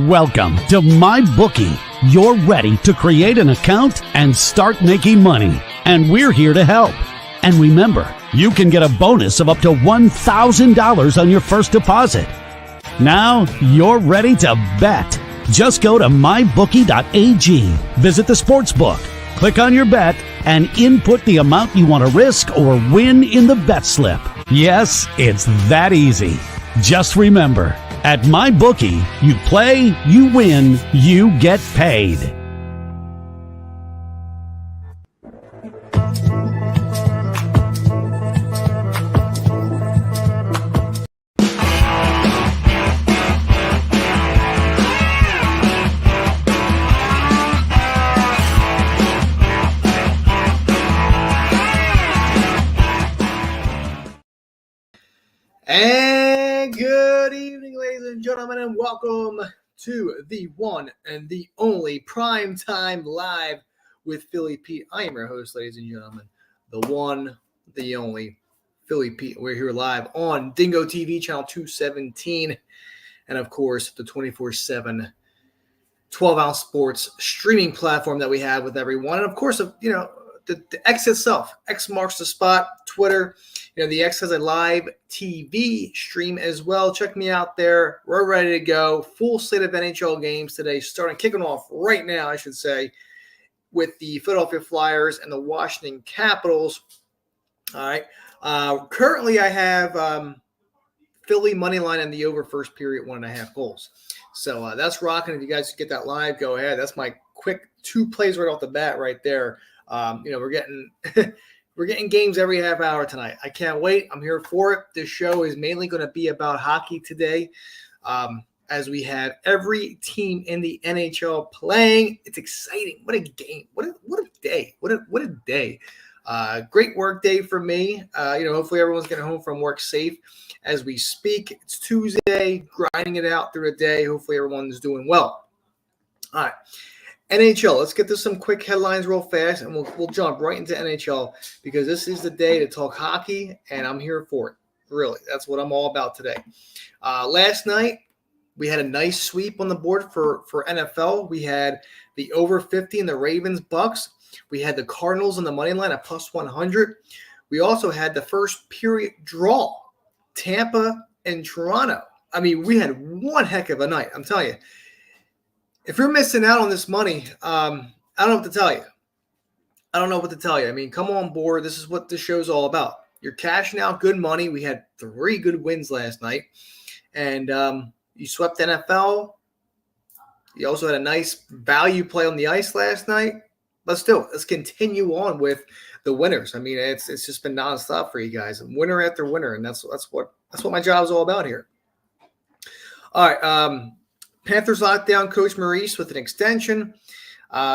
Welcome to MyBookie. You're ready to create an account and start making money. And we're here to help. And remember, you can get a bonus of up to $1,000 on your first deposit. Now you're ready to bet. Just go to mybookie.ag, visit the sportsbook, click on your bet, and input the amount you want to risk or win in the bet slip. Yes, it's that easy. Just remember, at MyBookie, you play, you win, you get paid. And good evening, ladies and gentlemen, and welcome to the one and the only Primetime Live with Philly Pete. I am your host, ladies and gentlemen, the one, the only Philly Pete. We're here live on Dingo TV, channel 217, and of course, the 24/7 12-ounce sports streaming platform that we have with everyone. And of course, the X itself. X marks the spot. Twitter. The X has a live TV stream as well. Check me out there. We're ready to go. Full slate of NHL games today, kicking off right now, I should say, with the Philadelphia Flyers and the Washington Capitals. All right. Currently, I have Philly money line in the over first period, 1.5 goals. So that's rocking. If you guys get that live, go ahead. That's my quick 2 plays right off the bat right there. We're getting we're getting games every half hour tonight. I can't wait. I'm here for it. This show is mainly going to be about hockey today, as we have every team in the NHL playing. It's exciting. What a game. What a day. What a day. Great work day for me. Hopefully everyone's getting home from work safe as we speak. It's Tuesday, grinding it out through the day. Hopefully everyone's doing well. All right. NHL, let's get to some quick headlines real fast, and we'll jump right into NHL because this is the day to talk hockey, and I'm here for it. Really, that's what I'm all about today. Last night, we had a nice sweep on the board for NFL. We had the over 50 in the Ravens-Bucks. We had the Cardinals on the money line at plus 100. We also had the first period draw, Tampa and Toronto. I mean, we had one heck of a night, I'm telling you. If you're missing out on this money, I don't know what to tell you. I mean, come on board. This is what this show's all about. You're cashing out good money. We had 3 good wins last night. And you swept NFL. You also had a nice value play on the ice last night. Let's do it. Let's continue on with the winners. I mean, it's just been nonstop for you guys. Winner after winner. And that's what my job is all about here. All right. Panthers locked down Coach Maurice with an extension.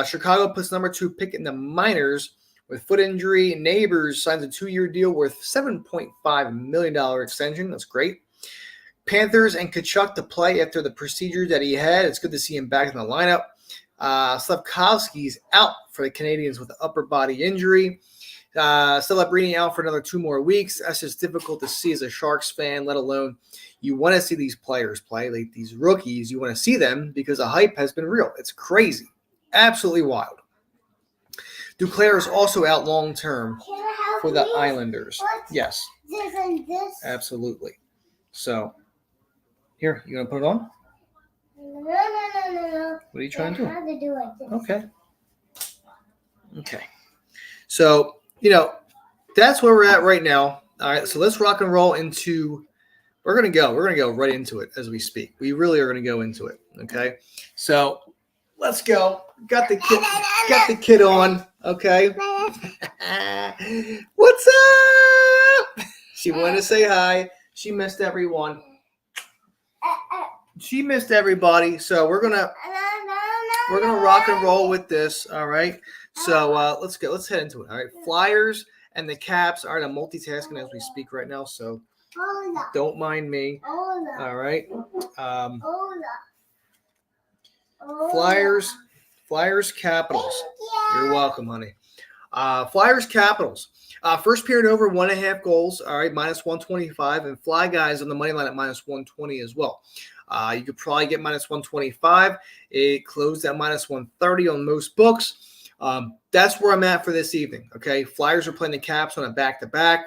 Chicago puts number 2 pick in the minors with foot injury. Neighbors signs a 2-year deal worth $7.5 million extension. That's great. Panthers and Tkachuk to play after the procedure that he had. It's good to see him back in the lineup. Slavkovsky's out for the Canadians with an upper body injury. Celebrini out for another 2 more weeks. That's just difficult to see as a Sharks fan, let alone you want to see these players play, like these rookies. You want to see them because the hype has been real. It's crazy. Absolutely wild. Duclair is also out long-term for the Islanders. Yes. Absolutely. So, here, you going to put it on? No. What are you trying to do? I have to do like this. Okay. So, that's where we're at right now. All right, so let's rock and roll into – we're going to go right into it as we speak. We really are going to go into it, okay? So let's go. Got the kid on, okay? What's up? She wanted to say hi. She missed everyone. She missed everybody. So we're gonna rock and roll with this, all right? So let's go. Let's head into it, all right? Flyers and the Caps are multitasking as we speak right now, so don't mind me. All right. Flyers, Capitals. You're welcome, honey. Flyers, Capitals. First period over 1.5 goals. All right, minus 125. And Fly Guys on the money line at minus 120 as well. You could probably get minus 125. It closed at minus 130 on most books. That's where I'm at for this evening. Okay, Flyers are playing the Caps on a back-to-back.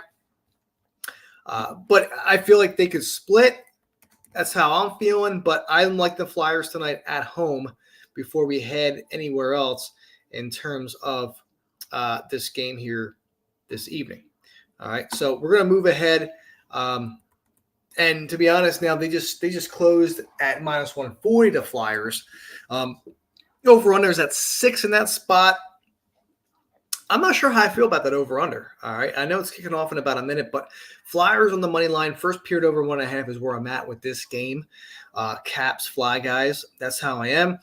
But I feel like they could split. That's how I'm feeling. But I like the Flyers tonight at home before we head anywhere else in terms of this game here this evening. All right, so we're going to move ahead. And to be honest, now they just closed at minus 140 to Flyers. Over-under is at 6 in that spot. I'm not sure how I feel about that over-under. All right, I know it's kicking off in about a minute, but Flyers on the money line, first period over 1.5 is where I'm at with this game. Caps, Fly guys, that's how I am.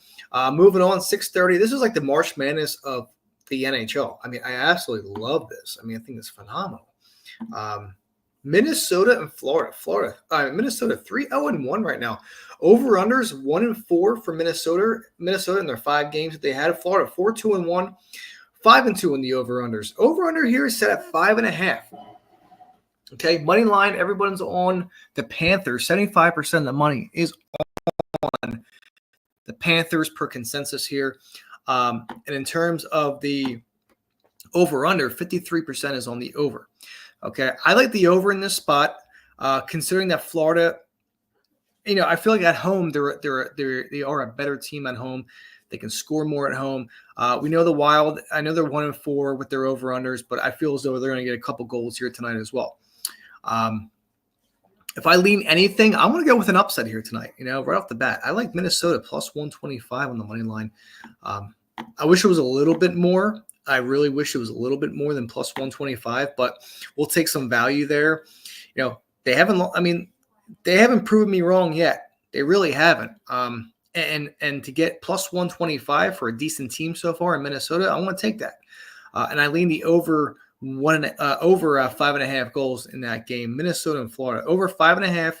Moving on, 6:30. This is like the March Madness of the NHL. I mean, I absolutely love this. I mean, I think it's phenomenal. Minnesota and Florida. Minnesota 3-0-1 right now. Over-unders 1-4 for Minnesota. Minnesota in their 5 games that they had. Florida 4-2-1. 5-2 in the over-unders. Over-under here is set at 5.5. Okay, money line, everyone's on the Panthers. 75% of the money is on the Panthers per consensus here. And in terms of the over-under, 53% is on the over. Okay, I like the over in this spot, considering that Florida, I feel like at home they are a better team at home. They can score more at home. We know the Wild. I know they're 1-4 with their over-unders, but I feel as though they're going to get a couple goals here tonight as well. If I lean anything, I'm going to go with an upset here tonight. Right off the bat, I like Minnesota plus 125 on the money line. I wish it was a little bit more. I really wish it was a little bit more than plus 125, but we'll take some value there. They haven't proven me wrong yet. They really haven't. And to get plus 125 for a decent team so far in Minnesota, I want to take that. And I lean the over 5.5 goals in that game. Minnesota and Florida over 5.5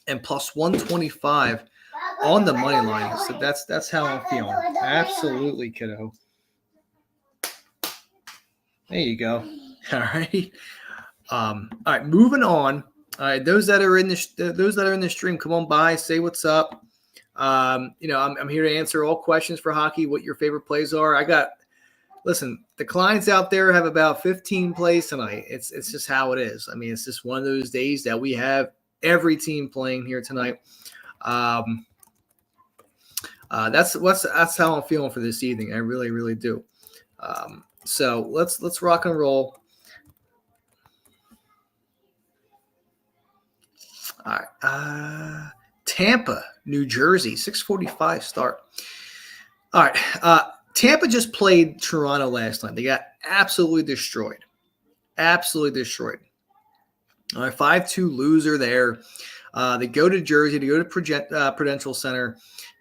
and plus 125 on the money line. So that's how I'm feeling. Absolutely, kiddo. There you go. All right. All right. Moving on. All right. Those that are in the stream, come on by, say what's up. I'm here to answer all questions for hockey, what your favorite plays are. Listen, the clients out there have about 15 plays tonight. It's just how it is. I mean, it's just one of those days that we have every team playing here tonight. That's how I'm feeling for this evening. I really, really do. So let's rock and roll. All right. Tampa, New Jersey, 6:45 start. All right. Tampa just played Toronto last night. They got absolutely destroyed. Absolutely destroyed. All right, 5-2 loser there. They go to Jersey. They go to Prudential Center.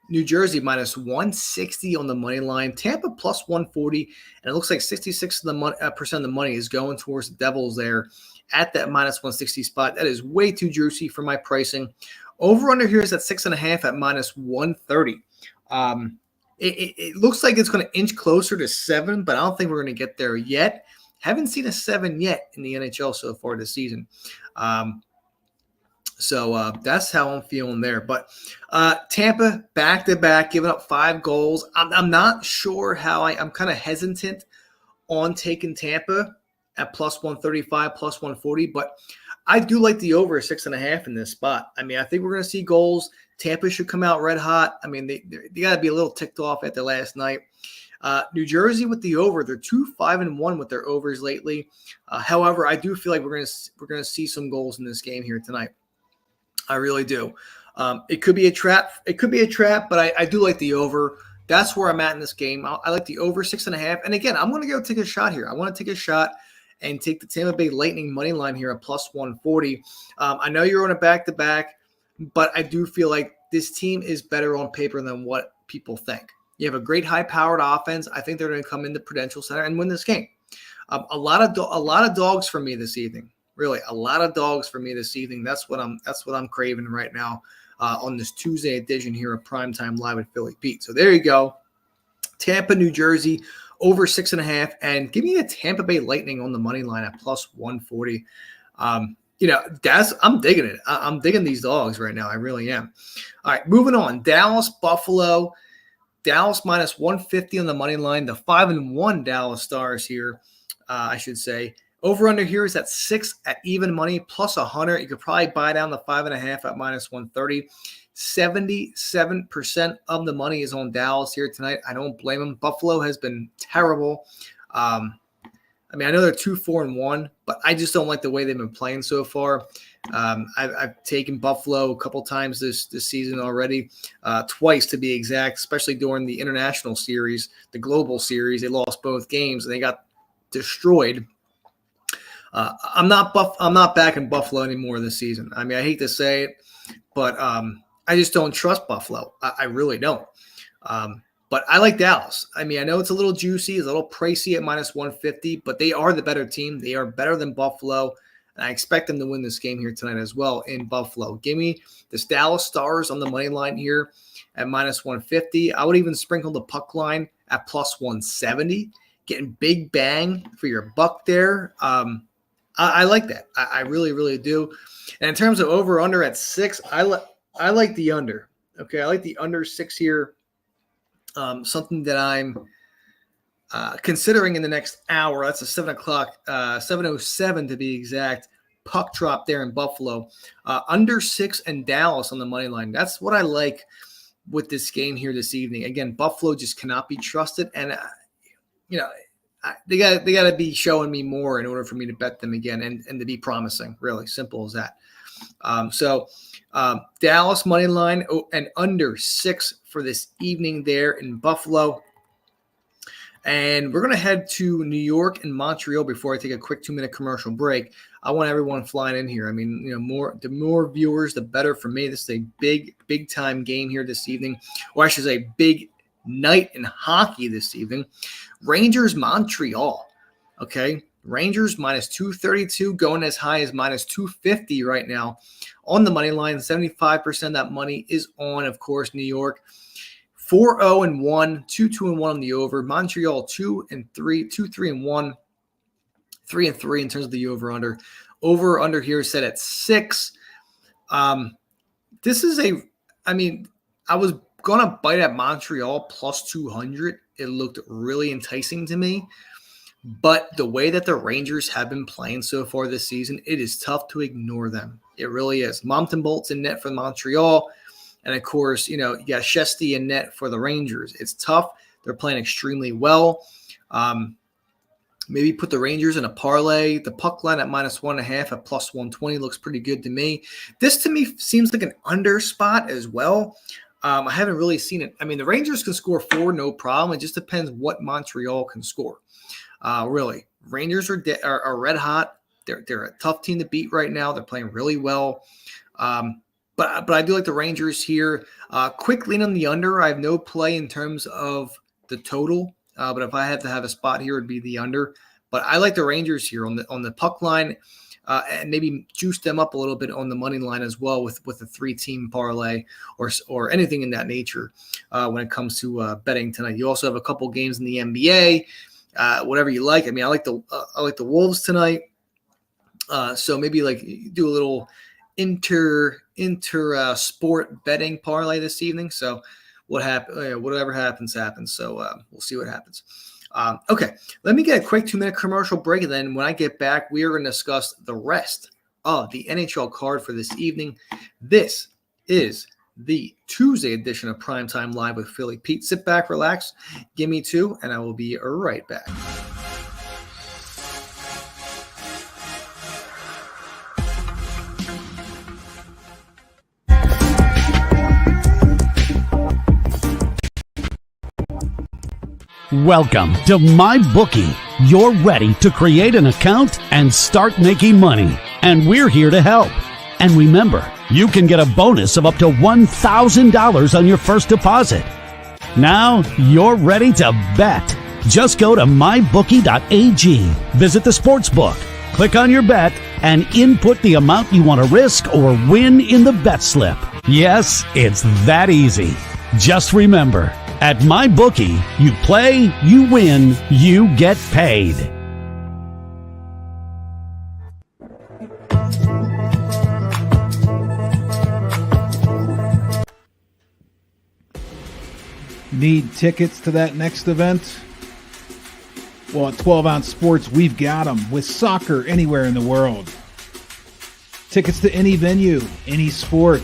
New Jersey minus 160 on the money line. Tampa plus 140. And it looks like 66% of the money is going towards the Devils there at that minus 160 spot. That is way too juicy for my pricing. Over-under here is at 6.5 at minus 130. It looks like it's going to inch closer to 7, but I don't think we're going to get there yet. Haven't seen a 7 yet in the NHL so far this season. So that's how I'm feeling there. But Tampa back-to-back, giving up 5 goals. I'm not sure how I'm kind of hesitant on taking Tampa at plus 135, plus 140, but I do like the over 6.5 in this spot. I mean, I think we're going to see goals. Tampa should come out red hot. I mean, they got to be a little ticked off after last night. New Jersey with the over, they're 2-5-1 with their overs lately. However, I do feel like we're going to see some goals in this game here tonight. I really do. It could be a trap. But I do like the over. That's where I'm at in this game. I like the over 6.5. And again, I'm going to go take a shot here. I want to take a shot and take the Tampa Bay Lightning money line here at plus 140. I know you're on a back-to-back, but I do feel like this team is better on paper than what people think. You have a great high-powered offense. I think they're going to come into Prudential Center and win this game. A lot of dogs for me this evening. Really, a lot of dogs for me this evening. That's what I'm craving right now on this Tuesday edition here of Primetime Live with Philly Pete. So there you go. Tampa, New Jersey, over 6.5, and give me a Tampa Bay Lightning on the money line at plus 140. I'm digging it. I'm digging these dogs right now. I really am. All right, moving on. Dallas, Buffalo. Dallas minus 150 on the money line. The 5-1 Dallas Stars here, I should say. Over under here is at 6 at even money plus 100. You could probably buy down the 5.5 at minus 130. 77% of the money is on Dallas here tonight. I don't blame them. Buffalo has been terrible. I know they're 2-4-1, but I just don't like the way they've been playing so far. I've taken Buffalo a couple times this season already, twice to be exact, especially during the international series, the global series. They lost both games and they got destroyed. I'm not backing Buffalo anymore this season. I hate to say it, but I just don't trust Buffalo. I really don't. But I like Dallas. I know it's a little juicy, it's a little pricey at minus 150, but they are the better team. They are better than Buffalo, and I expect them to win this game here tonight as well in Buffalo. Give me this Dallas Stars on the money line here at minus 150. I would even sprinkle the puck line at plus 170, getting big bang for your buck there. I like that. I really, really do. And in terms of over-under at 6, I like the under. Okay, I like the under 6 here. Something that I'm considering in the next hour. That's a 7 o'clock, 7:07 to be exact. Puck drop there in Buffalo. Under 6 and Dallas on the money line. That's what I like with this game here this evening. Again, Buffalo just cannot be trusted, and they got to be showing me more in order for me to bet them again and to be promising. Really simple as that. Dallas money line and under 6 for this evening there in Buffalo. And we're going to head to New York and Montreal before I take a quick 2-minute commercial break. I want everyone flying in here. The more viewers, the better for me. This is a big time game here this evening, or I should say big night in hockey this evening. Rangers Montreal. Okay. Rangers minus 232, going as high as minus 250 right now on the money line. 75% of that money is on, of course, New York. 4-0-1, 2-2-1 on the over. Montreal 2-3, 2-3-1, 3-3 in terms of the over/under. Over/under here is set at 6. This is I was gonna bite at Montreal plus 200. It looked really enticing to me. But the way that the Rangers have been playing so far this season, it is tough to ignore them. It really is. Montembolt's in net for Montreal. And, of course, you got Shesty in net for the Rangers. It's tough. They're playing extremely well. Maybe put the Rangers in a parlay. The puck line at minus 1.5 at plus 120 looks pretty good to me. This, to me, seems like an under spot as well. I haven't really seen it. The Rangers can score 4, no problem. It just depends what Montreal can score. Really, Rangers are red hot. They're a tough team to beat right now. They're playing really well. But I do like the Rangers here. Quick lean on the under. I have no play in terms of the total. But if I had to have a spot here, it would be the under. But I like the Rangers here on the puck line, and maybe juice them up a little bit on the money line as well with a 3-team parlay or anything in that nature when it comes to betting tonight. You also have a couple games in the NBA. Whatever you like. I like the Wolves tonight. So maybe do a little inter sport betting parlay this evening. So whatever happens. So we'll see what happens. Okay, let me get a quick 2-minute commercial break, and then when I get back, we are going to discuss the rest of the NHL card for this evening. This is the Tuesday edition of Primetime Live with Philly Pete. Sit back, relax, give me 2, and I will be right back. Welcome to MyBookie. You're ready to create an account and start making money, and we're here to help. And remember, you can get a bonus of up to $1,000 on your first deposit. Now you're ready to bet. Just go to mybookie.ag, visit the sportsbook, click on your bet, and input the amount you want to risk or win in the bet slip. Yes, it's that easy. Just remember, at MyBookie, you play, you win, you get paid. Need tickets to that next event? Well, at 12 Ounce Sports, we've got them with soccer anywhere in the world. Tickets to any venue, any sport.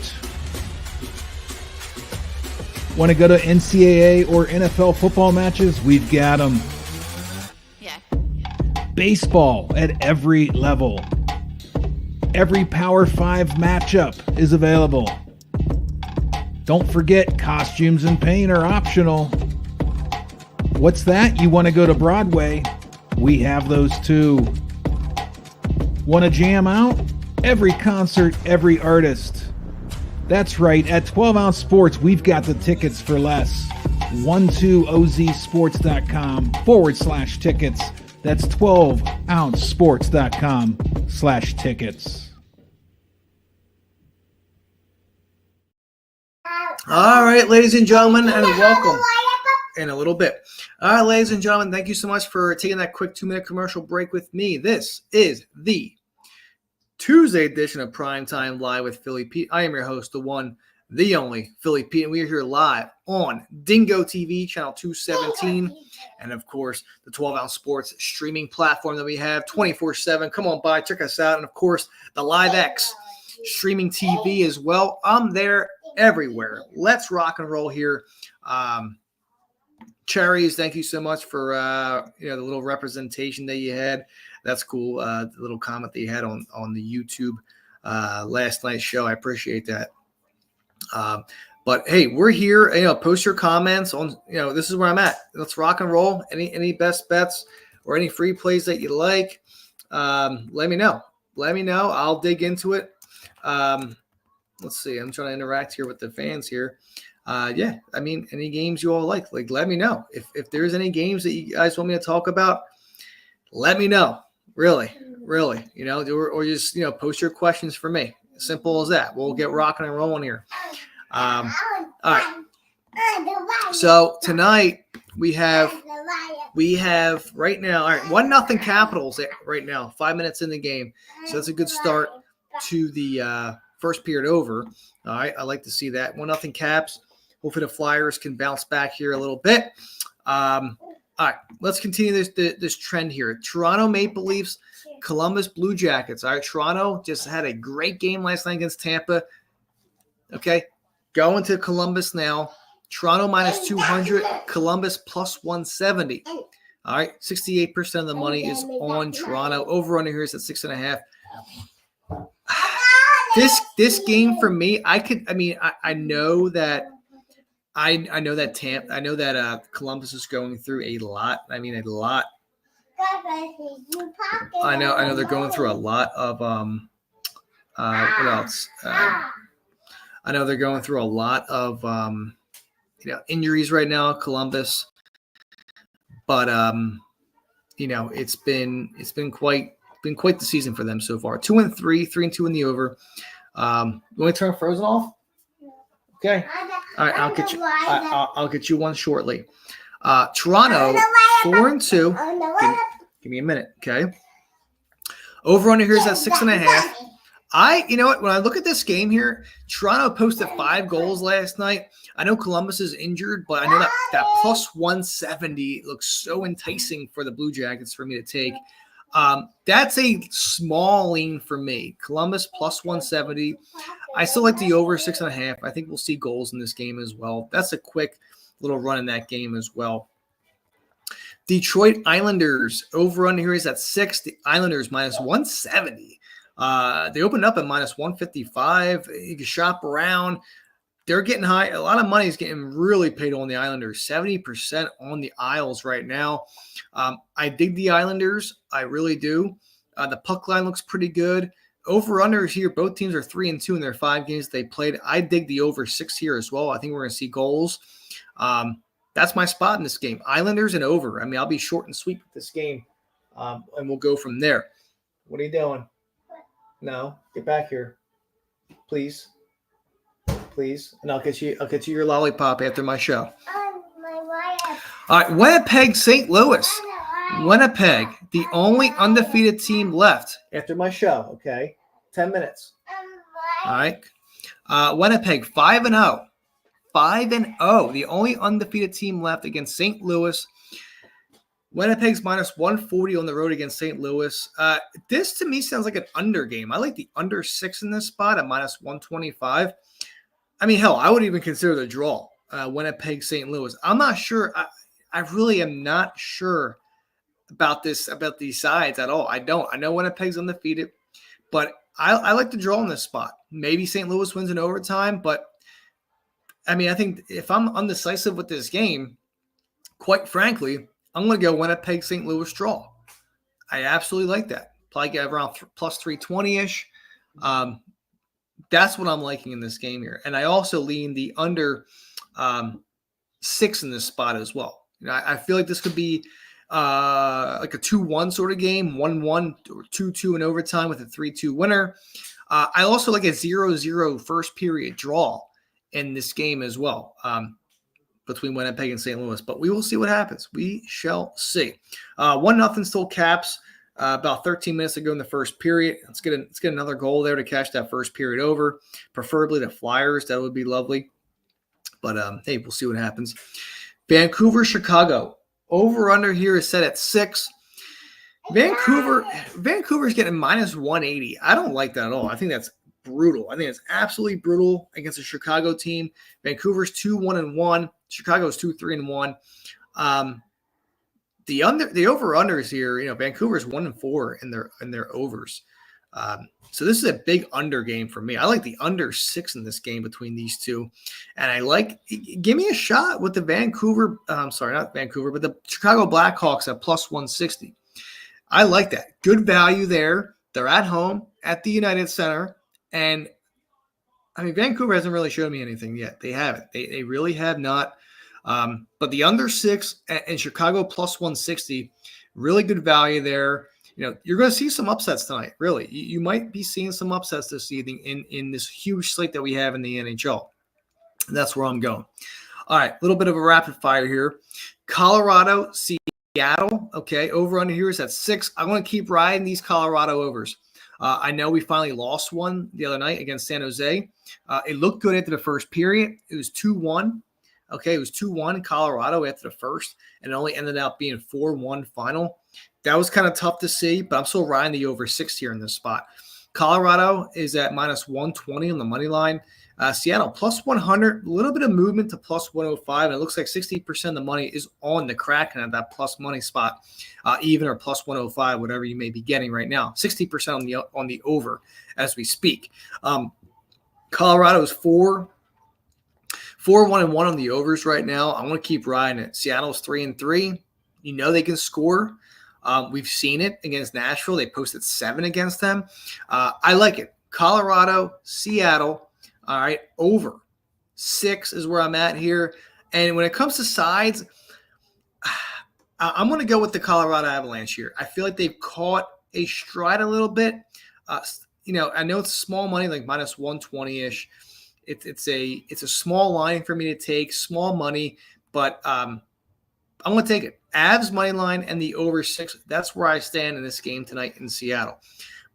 Want to go to NCAA or NFL football matches? We've got them. Yeah. Baseball at every level. Every Power 5 matchup is available. Don't forget, costumes and paint are optional. What's that? You want to go to Broadway? We have those too. Want to jam out? Every concert, every artist. That's right, at 12 Ounce Sports, we've got the tickets for less. 12ozsports.com/tickets. That's 12ouncesports.com/tickets. All right, ladies and gentlemen, and welcome in a little bit. All right, ladies and gentlemen, thank you so much for taking that quick 2-minute commercial break with me. This is the Tuesday edition of Primetime Live with Philly Pete. I am your host, the one, the only Philly Pete, and we are here live on Dingo TV, channel 217, and of course, the 12 Ounce Sports streaming platform that we have 24/7. Come on by, check us out, and of course, the Live X streaming TV as well. I'm there everywhere. Let's rock and roll here. Cherries, thank you so much for the little representation that you had. That's cool. The little comment that you had on the YouTube last night's show. I appreciate that. But hey, we're here. Post your comments on. This is where I'm at. Let's rock and roll. Any best bets or any free plays that you like? Let me know. I'll dig into it. Let's see. I'm trying to interact here with the fans here. Any games you all like let me know. If there's any games that you guys want me to talk about, let me know. Really, or just, post your questions for me. Simple as that. We'll get rocking and rolling here. All right. So tonight we have right now, all right, 1-0 Capitals right now, 5 minutes in the game. So that's a good start to the first period over. All right. I like to see that. 1-0 Caps. Hopefully the Flyers can bounce back here a little bit. All right, let's continue this trend here. Toronto Maple Leafs, Columbus Blue Jackets. All right, Toronto just had a great game last night against Tampa. Okay, going to Columbus now. Toronto -200, Columbus +170. All right, 68% of the money is on Toronto. Over under here is at 6.5. This game for me, I know that. I know that Columbus is going through a lot. A lot. I know they're going through a lot of what else? I know they're going through a lot of injuries right now, Columbus. But it's been quite the season for them so far. 2-3, 3-2 in the over. You want to turn Frozen off? Okay. All right, I'll get you one shortly. Toronto 4-2. Give me a minute, okay? Over under here is at 6.5. You know what? When I look at this game here, Toronto posted 5 goals last night. I know Columbus is injured, but I know that +170 looks so enticing for the Blue Jackets for me to take. That's a small lean for me. Columbus +170. I still like the over 6.5. I think we'll see goals in this game as well. That's a quick little run in that game as well. Detroit Islanders over under here is at 6. The Islanders -170. They opened up at -155. You can shop around. They're getting high. A lot of money is getting really paid on the Islanders. 70% on the Isles right now. I dig the Islanders. I really do. The puck line looks pretty good. Over-unders here, both teams are 3-2 in their 5 games they played. I dig the over 6 here as well. I think we're going to see goals. That's my spot in this game. Islanders and over. I'll be short and sweet with this game, and we'll go from there. What are you doing? No, get back here, please, and I'll get you your lollipop after my show. All right, Winnipeg, St. Louis. Winnipeg, the only undefeated team left after my show. Okay, 10 minutes. All right, Winnipeg 5-0. 5-0, the only undefeated team left against St. Louis. Winnipeg's minus 140 on the road against St. Louis. This to me sounds like an under game. I like the under 6 in this spot at minus 125. I mean, hell, I would even consider the draw, Winnipeg, St. Louis. I'm not sure. I really am not sure about these sides at all. I don't. I know Winnipeg's undefeated, but I like the draw in this spot. Maybe St. Louis wins in overtime, but I mean, I think if I'm undecisive with this game, quite frankly, I'm going to go Winnipeg, St. Louis draw. I absolutely like that. Probably get around plus 320-ish. That's what I'm liking in this game here. And I also lean the under 6 in this spot as well. You know, I feel like this could be like a 2-1 sort of game, 1-1 or 2-2 in overtime with a 3-2 winner. I also like a 0-0 first period draw in this game as well. Between Winnipeg and St. Louis, but we will see what happens. We shall see. 1-0 still Caps. About 13 minutes to go in the first period. Let's get another goal there to catch that first period over. Preferably the Flyers. That would be lovely. But hey, we'll see what happens. Vancouver, Chicago. Over under here is set at 6. Vancouver's getting minus 180. I don't like that at all. I think that's brutal. I think it's absolutely brutal against a Chicago team. Vancouver's 2-1-1. Chicago's 2-3-1. The over-unders here, you know, Vancouver's 1-4 in their overs. So this is a big under game for me. I like the under 6 in this game between these two. And give me a shot with the not Vancouver, but the Chicago Blackhawks at plus 160. I like that. Good value there. They're at home at the United Center. And I mean, Vancouver hasn't really shown me anything yet. They haven't. They really have not. But the under 6 and Chicago plus 160, really good value there. You know, you're going to see some upsets tonight. Really, you might be seeing some upsets this evening in this huge slate that we have in the NHL. And that's where I'm going. All right, a little bit of a rapid fire here. Colorado, Seattle. Okay, over under here is at 6. I'm going to keep riding these Colorado overs. I know we finally lost one the other night against San Jose. It looked good after the first period. It was 2-1. Okay, it was 2-1 Colorado after the first, and it only ended up being 4-1 final. That was kind of tough to see, but I'm still riding the over 6 here in this spot. Colorado is at minus 120 on the money line. Seattle plus 100, a little bit of movement to plus 105, and it looks like 60% of the money is on the Kraken at that plus money spot, even or plus 105, whatever you may be getting right now. 60% on the over as we speak. Colorado is 4-1-1 on the overs right now. I want to keep riding it. Seattle's 3-3. You know they can score. We've seen it against Nashville. They posted 7 against them. I like it. Colorado, Seattle. All right, over 6 is where I'm at here. And when it comes to sides, I'm going to go with the Colorado Avalanche here. I feel like they've caught a stride a little bit. You know, I know it's small money, like minus 120-ish. It's a small line for me to take, small money, but I'm going to take it. Avs money line and the over 6. That's where I stand in this game tonight in Seattle.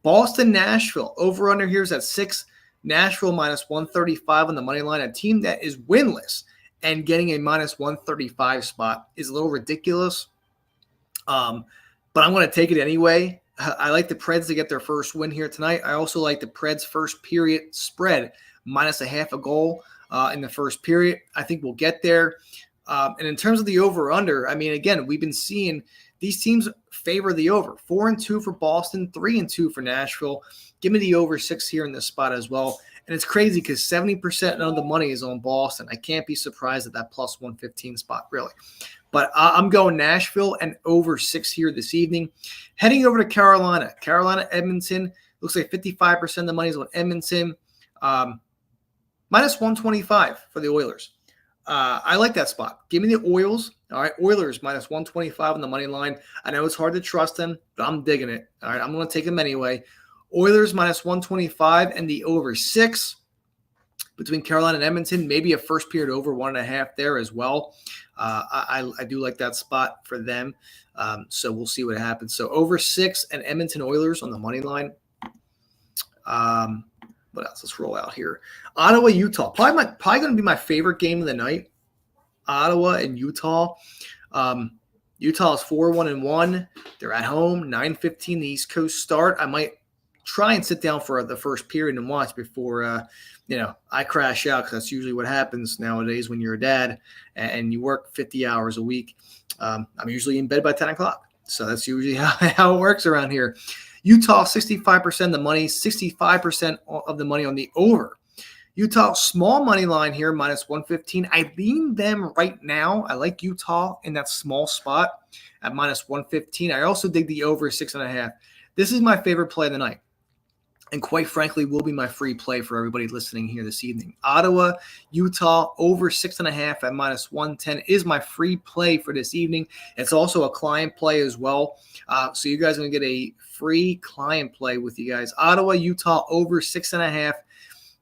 Boston, Nashville. Over under here is at 6. Nashville minus 135 on the money line. A team that is winless and getting a minus 135 spot is a little ridiculous. But I'm going to take it anyway. I like the Preds to get their first win here tonight. I also like the Preds first period spread minus a half a goal in the first period. I think we'll get there. And in terms of the over-under, I mean, again, we've been seeing these teams favor the over. 4-2 for Boston, 3-2 for Nashville. Give me the over 6 here in this spot as well. And it's crazy because 70% of the money is on Boston. I can't be surprised at that plus 115 spot, really. But I'm going Nashville and over 6 here this evening. Heading over to Carolina. Carolina, Edmonton. Looks like 55% of the money is on Edmonton. Minus 125 for the Oilers. I like that spot. Give me the Oils. All right, Oilers minus 125 on the money line. I know it's hard to trust them, but I'm digging it. All right, I'm going to take them anyway. Oilers minus 125 and the over 6 between Carolina and Edmonton. Maybe a first period over 1.5 there as well. I do like that spot for them. So we'll see what happens. So over 6 and Edmonton Oilers on the money line. what else? Let's roll out here. Ottawa, Utah. Probably going to be my favorite game of the night. Ottawa and Utah. Utah is 4-1-1. They're at home, 9:15 the East Coast start. I might try and sit down for the first period and watch before I crash out, because that's usually what happens nowadays when you're a dad and you work 50 hours a week. I'm usually in bed by 10 o'clock. So that's usually how it works around here. Utah, 65% of the money, 65% of the money on the over. Utah, small money line here, minus 115. I lean them right now. I like Utah in that small spot at minus 115. I also dig the over 6.5. This is my favorite play of the night, and quite frankly will be my free play for everybody listening here this evening. Ottawa, Utah, over 6.5 at minus 110 is my free play for this evening. It's also a client play as well. So you guys are going to get a free client play with you guys. Ottawa, Utah, over 6.5.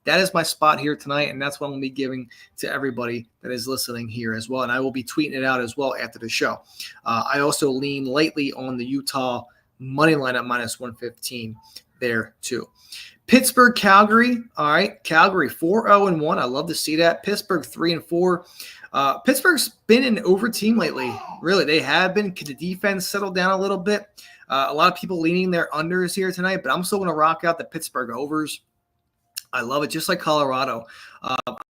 That is my spot here tonight, and that's what I'm going to be giving to everybody that is listening here as well. And I will be tweeting it out as well after the show. I also lean lightly on the Utah money line at minus 115 there too. Pittsburgh, Calgary. All right, Calgary 4-0-1. I love to see that. Pittsburgh 3-4. Pittsburgh's been an over team lately. Really, they have been. Could the defense settle down a little bit? A lot of people leaning their unders here tonight, but I'm still going to rock out the Pittsburgh overs. I love it, just like Colorado.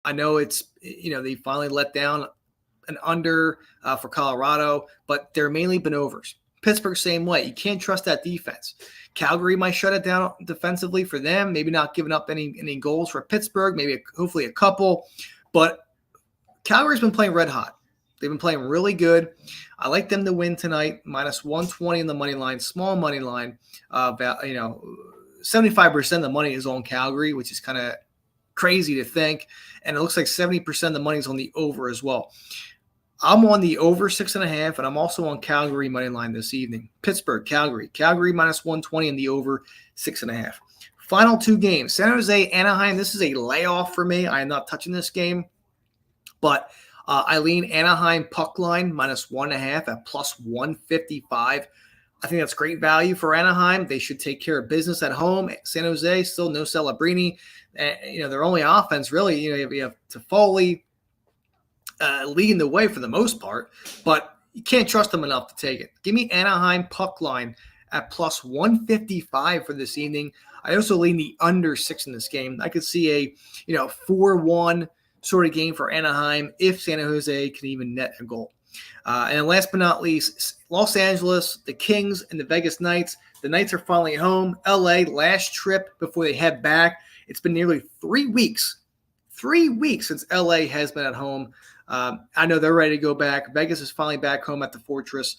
I know it's, they finally let down an under for Colorado, but they're mainly been overs. Pittsburgh, same way. You can't trust that defense. Calgary might shut it down defensively for them, maybe not giving up any goals for Pittsburgh, hopefully a couple. But Calgary's been playing red hot. They've been playing really good. I like them to win tonight, minus 120 in the money line, small money line. 75% of the money is on Calgary, which is kind of crazy to think. And it looks like 70% of the money is on the over as well. I'm on the over 6.5, and I'm also on Calgary money line this evening. Pittsburgh, Calgary minus 120 and the over 6.5. Final two games, San Jose, Anaheim. This is a layoff for me. I am not touching this game, but I lean Anaheim puck line minus 1.5 at plus 155. I think that's great value for Anaheim. They should take care of business at home. San Jose, still no Celebrini. Their only offense, really, you have Toffoli leading the way for the most part, but you can't trust them enough to take it. Give me Anaheim puck line at plus 155 for this evening. I also lean the under 6 in this game. I could see a 4-1 sort of game for Anaheim if San Jose can even net a goal. And last but not least, Los Angeles, the Kings, and the Vegas Knights. The Knights are finally home. LA, last trip before they head back. It's been nearly 3 weeks. 3 weeks since LA has been at home. I know they're ready to go back. Vegas is finally back home at the Fortress.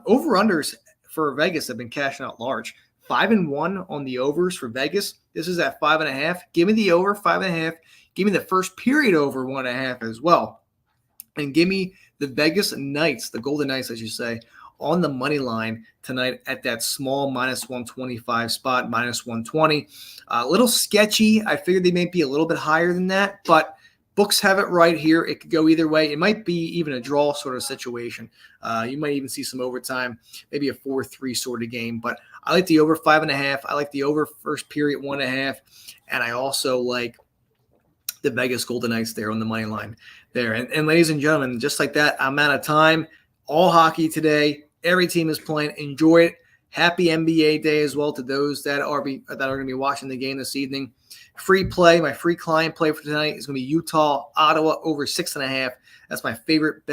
Over-unders for Vegas have been cashing out large. 5-1 on the overs for Vegas. This is at 5.5. Give me the over 5.5. Give me the first period over 1.5 as well. And give me the Vegas Knights, the Golden Knights, as you say, on the money line tonight at that small minus 125 spot, minus 120. A little sketchy. I figured they may be a little bit higher than that, but books have it right here. It could go either way. It might be even a draw sort of situation. You might even see some overtime, maybe a 4-3 sort of game. But I like the over 5.5. I like the over first period 1.5. And I also like the Vegas Golden Knights there on the money line there. And ladies and gentlemen, just like that, I'm out of time. All hockey today. Every team is playing. Enjoy it. Happy NBA Day as well to those that are going to be watching the game this evening. Free play, my free client play for tonight is going to be Utah, Ottawa over 6.5. That's my favorite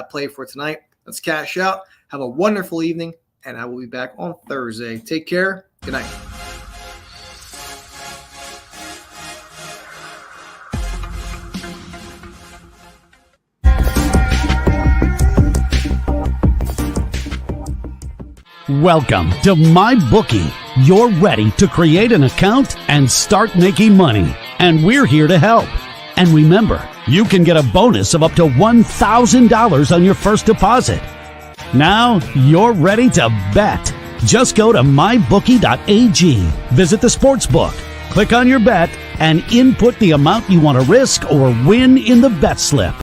play for tonight. Let's cash out. Have a wonderful evening, and I will be back on Thursday. Take care. Good night. Welcome to MyBookie. You're ready to create an account and start making money, and we're here to help. And remember, you can get a bonus of up to $1,000 on your first deposit. Now you're ready to bet. Just go to mybookie.ag, visit the sportsbook, click on your bet, and input the amount you want to risk or win in the bet slip.